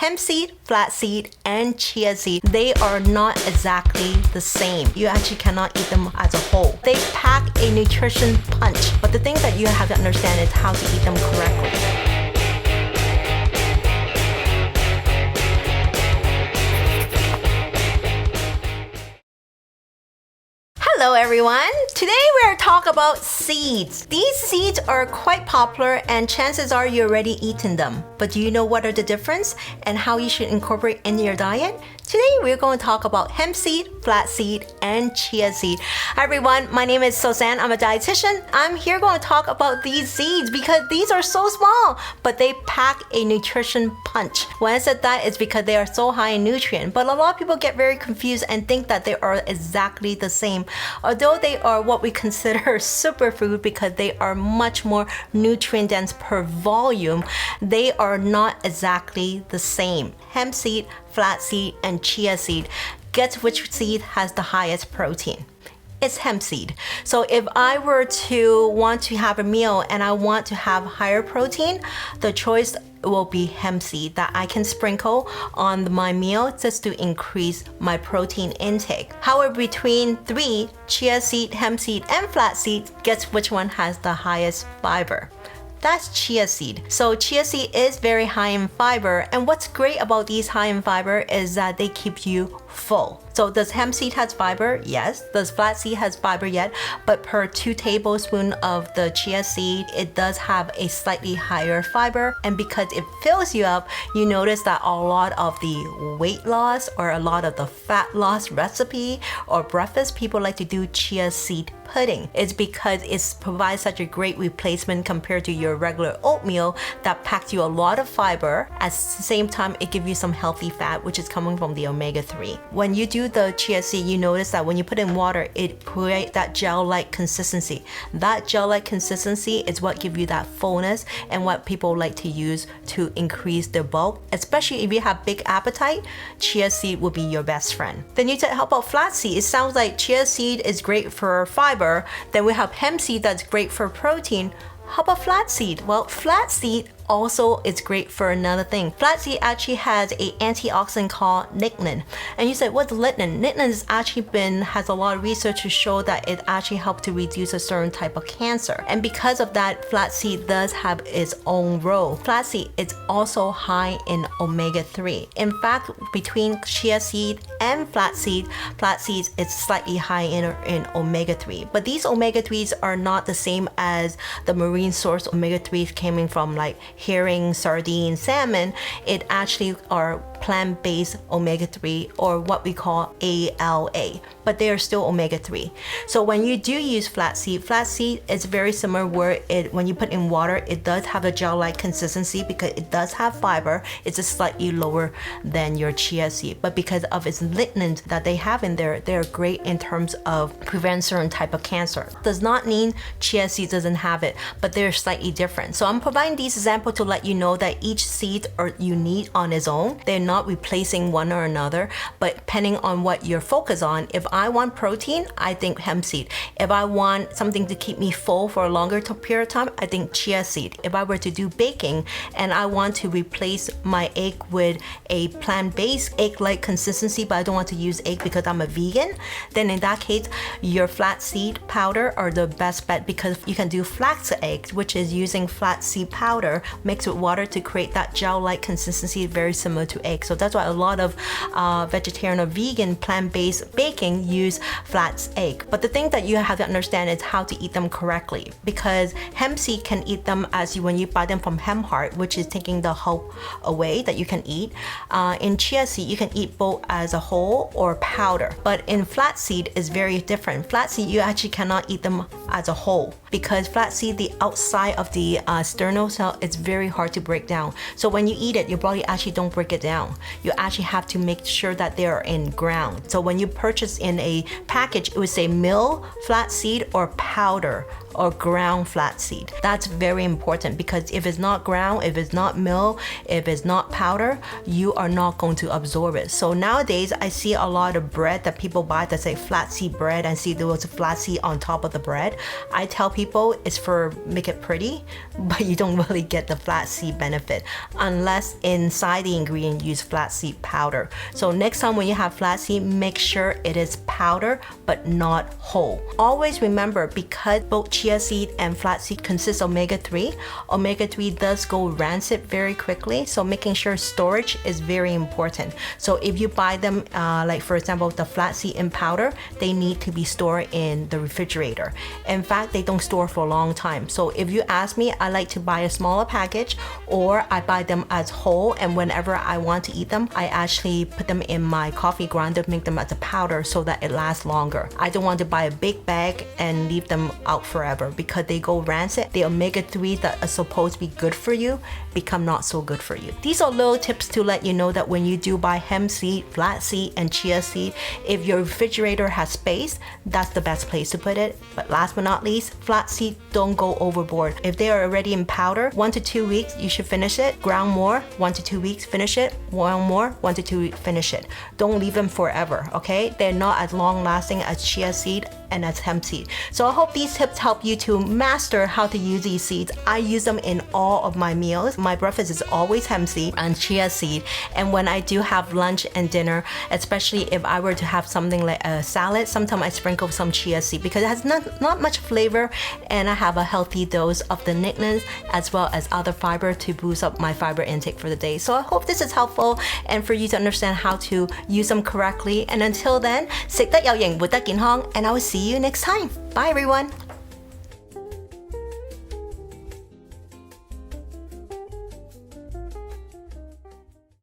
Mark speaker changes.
Speaker 1: hemp seed, flax seed, and chia seed, they are not exactly the same. You actually cannot eat them as a whole. They pack a nutrition punch, but the thing that you have to understand is how to eat them correctly. Hello everyone! Today we're talking about seeds. These seeds are quite popular and chances are you already eaten them. But do you know what are the difference and how you should incorporate in your diet? Today we're going to talk about hemp seed, flax seed, and chia seed. Hi everyone, my name is Sosan. I'm a dietitian. I'm here going to talk about these seeds because these are so small, but they pack a nutrition punch. When I said that, it's because they are so high in nutrient. But a lot of people get very confused and think that they are exactly the same. Although they are what we consider superfood because they are much more nutrient dense per volume, they are not exactly the same. Hemp seed, flax seed, and chia seed. Guess which seed has the highest protein? It's hemp seed. So if I were to want to have a meal and I want to have higher protein, the choice will be hemp seed that I can sprinkle on my meal just to increase my protein intake. However, between three, chia seed, hemp seed, and flax seed, guess which one has the highest fiber? That's chia seed. So chia seed is very high in fiber, and what's great about these high in fiber is that they keep you full. So does hemp seed has fiber? Yes. Does flax seed has fiber? Yet, but per 2 tablespoons of the chia seed, it does have a slightly higher fiber, and because it fills you up, you notice that a lot of the weight loss or a lot of the fat loss recipe or breakfast, people like to do chia seed pudding. It's because it provides such a great replacement compared to your regular oatmeal that packs you a lot of fiber. At the same time, it gives you some healthy fat, which is coming from the omega-3. When you do the chia seed, you notice that when you put in water, it creates that gel-like consistency. That gel-like consistency is what gives you that fullness and what people like to use to increase their bulk. Especially if you have big appetite, chia seed will be your best friend. Then you said, how about flax seed? It sounds like chia seed is great for fiber. Then we have hemp seed that's great for protein. How about flax seed? Well, flax seed also is great for another thing. Flax seed actually has an antioxidant called lignin. And you said, what's lignin? Lignin has a lot of research to show that it actually helps to reduce a certain type of cancer. And because of that, flax seed does have its own role. Flax seed is also high in omega-3. In fact, between chia seed and flax seed is slightly high in omega-3. But these omega-3s are not the same as the marine source omega-3s coming from like herring, sardine, salmon. It actually are plant-based omega-3 or what we call ALA, but they are still omega-3. So when you do use flax seed is very similar where when you put in water, it does have a gel-like consistency because it does have fiber. It's just slightly lower than your chia seed, but because of its lignin that they have in there, they're great in terms of prevent certain type of cancer. Does not mean chia seed doesn't have it, but they're slightly different. So I'm providing these examples to let you know that each seed are unique on its own. They're not replacing one or another, but depending on what you're focused on. If I want protein, I think hemp seed. If I want something to keep me full for a longer period of time, I think chia seed. If I were to do baking and I want to replace my egg with a plant-based egg-like consistency, but I don't want to use egg because I'm a vegan, then in that case, your flax seed powder are the best bet because you can do flax eggs, which is using flax seed powder mixed with water to create that gel-like consistency very similar to egg. So that's why a lot of vegetarian or vegan plant-based baking use flax egg. But the thing that you have to understand is how to eat them correctly, because hemp seed can eat them when you buy them from hemp heart, which is taking the hull away that you can eat. In chia seed, you can eat both as a whole or powder. But in flax seed is very different. Flax seed, you actually cannot eat them as a whole because flax seed, the outside of the sternal cell, it's very hard to break down. So when you eat it, your body actually don't break it down. You actually have to make sure that they are in ground. So when you purchase in a package, it would say mill, flax seed, or powder or ground flaxseed. That's very important because if it's not ground, if it's not mill, if it's not powder, you are not going to absorb it. So nowadays I see a lot of bread that people buy that say flaxseed bread and see there was flaxseed on top of the bread. I tell people it's for make it pretty, but you don't really get the flaxseed benefit unless inside the ingredient use flaxseed powder. So next time when you have flaxseed, make sure it is powder but not whole. Always remember, because both chia seed and flaxseed consist of omega-3, omega-3 does go rancid very quickly, so making sure storage is very important. So if you buy them like for example the flaxseed in powder, they need to be stored in the refrigerator. In fact, they don't store for a long time. So if you ask me, I like to buy a smaller package, or I buy them as whole, and whenever I want to eat them, I actually put them in my coffee grinder, make them as a powder so that it lasts longer. I don't want to buy a big bag and leave them out forever because they go rancid. The omega-3 that are supposed to be good for you become not so good for you. These are little tips to let you know that when you do buy hemp seed, flaxseed, and chia seed, if your refrigerator has space, that's the best place to put it. But last but not least, flaxseed, don't go overboard. If they are already in powder, 1 to 2 weeks, you should finish it. Ground more, 1 to 2 weeks, finish it. One more, 1 to 2 weeks, finish it. Don't leave them forever, okay? They're not as long lasting as chia seed and as hemp seed. So I hope these tips help you to master how to use these seeds. I use them in all of my meals. My breakfast is always hemp seed and chia seed. And when I do have lunch and dinner, especially if I were to have something like a salad, sometimes I sprinkle some chia seed because it has not much flavor, and I have a healthy dose of the lignans as well as other fiber to boost up my fiber intake for the day. So I hope this is helpful and for you to understand how to use them correctly. And until then, 食得有型，活得健康, and I will see you next time. Bye everyone.